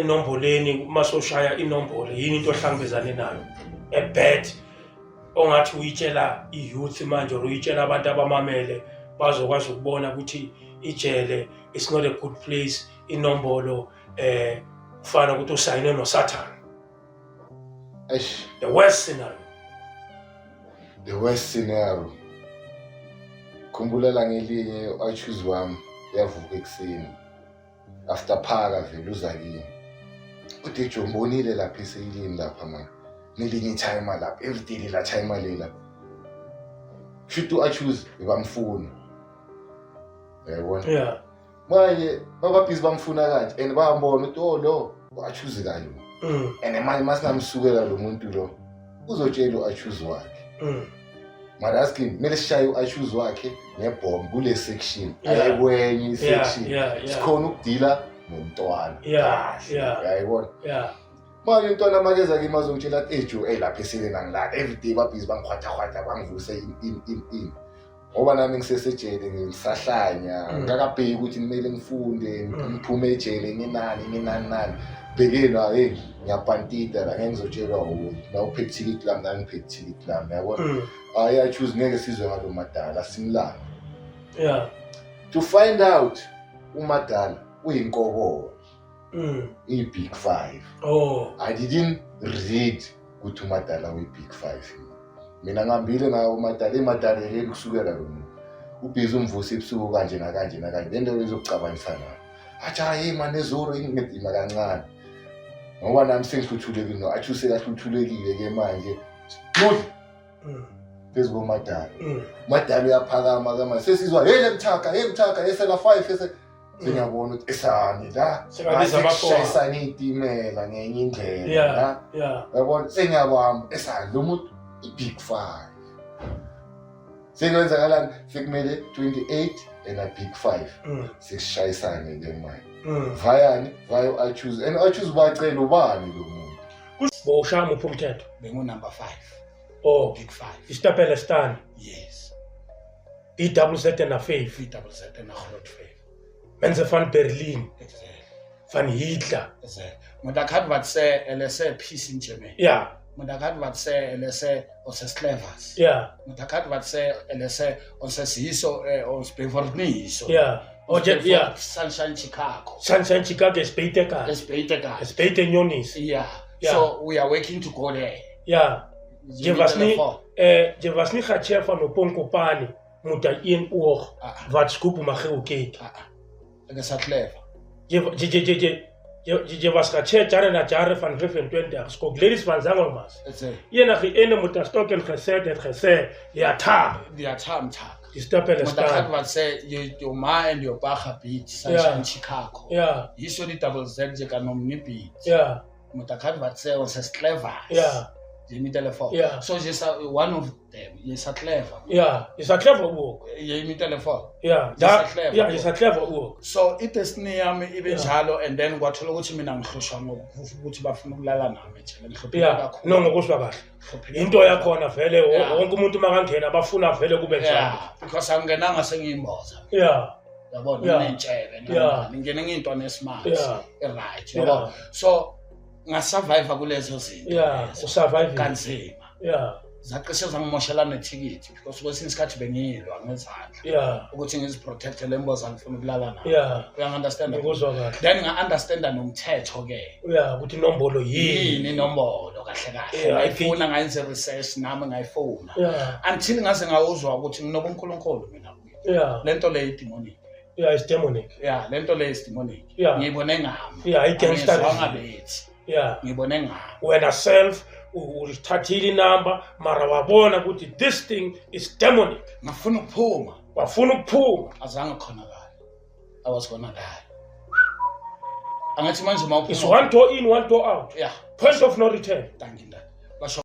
enomboleni masoshaya inombolo yini into ohlangabezane nayo a bad ongathi uyitshela i-youth manje or uyitshela abantu abamamele bazokwazi ukubona ukuthi ijele is not a good place inombolo kufana ukuthi usayine noSathan. The worst scenario. The worst scenario. Khumbula ngelinye achoose wami yavuka ekseni after phaka vele uzakini. Uthi Jombonile lapha eseyilini lapha manje. Nelinye timer lapha everyday la timer lela. Shuthi achoose bamfuna. Yabona? Yeah. Manje baba busy bamfuna kanje and bayambona ukuthi oh lo achoose kanje. And manje masingamsukela lo muntu lo uzotshela uachoose wakhe. Maraski kumele sishaye uachoose wakhe nebomb kule section ayekwenye section sikhona ukudila nomntwana yayibona manje umntwana makeza ke mazongitshela ukuthi ejo lapha eselena ngilala everyday babhizi bangikhwatha bangivuse in ngoba nami ngisesejele ngisahlanya ngakabheki ukuthi kumele ngifunde ngiphume ejele nginani bhekena ngiyapantita la ngizotshelwa la uphethe ticket lami nami ngiphethe ticket lami yabona achoose ngeke sizwe ngalo madala simlanga to find out umadala uyinkokolo i-big 5 I didn't read ukuthi umadala uyi-big 5 mina ngihambile ngayo umadala emadaleleni kusukela lo muntu ubhizi umvusa ebusuku kanje nakanje lento lezokucabanisa nayo athi hayi man ezoro ingedima kancane ngoba nami sengihluthulekile no achoose kahluthulekile ke manje phezu komadala madala uyaphakama kama sesizwa hey mthaka esela 5 sengiyabona ukuthi esani la sengabishayisana itimela ngenye indlela yabona sengiyabamba esani lo muntu i-big 5 sekwenzakalani sekumele 28 and a big 5 sesishayisane le manje via achoose and achoose bacela ubani lo muntu boshama uphumthetho bengu number 5 big 5 Istapele Stan yes BWZ na Faith BWZ na Groot Faith mense van Berlin van Hitler maar dat gaat wat ze LSE peace in Germany maar dat gaat wat ze LSE onze slavers maar dat gaat wat ze LSE onze siso ons bevorniso Sunshine Chicago is beter Jonis so we are working to go there je was niet gaat chef van Oponkopani moet dat in oog wat scoop maar heel keek je was gaat chef jaren van 25 skok ladies van Zangelmas je na ene moet dat stokken gezet ja tam die Stapele Stan maar dat wat say your ma and your pa beat Sunshine Chicago hiso die double Z je kan hom nie beat maar dat wat say ons clever Jimmy telephone. So just one of them. He's a clever. He's a clever work. Jimmy telephone. He's a clever work. So it is near me even jalo and then what ukuthi mina ngihlushwa ukuthi bafuna ukulala nami nje. No ngokuswa kahle. Into yakhona vele wonke umuntu makangena bafuna vele kube njalo. Because angenanga sengiyimboza. Yabona nentshebe ngene nginto nesimart. Right. Yabona. So ngasurvive kulezo zinto usurvive kanzima zaqeshe zangimoshela nethikithi because kwesinye isikhathi bengiyilwa ngezandla ukuthi ngiziprotect lemboza ngifuna ukulala nayo uyangiunderstand then nga-understanda nomthetho ke ukuthi inombolo yini inombolo kahle ngayifuna ngayenze research nami ngayifuna until ngaze ngawuzwa ukuthi nginobunkulunkulu mina lento le idemonic it's demonic lento le is demonic ngiyibone ngami i-gangster ngibone ngami wena self uthathile inamba mara wabona ukuthi this thing is demonic ngafuna ukuphuma azange khonakala I was gonna die angathi manje mawuphuma it's one door in one door out point of no return thank you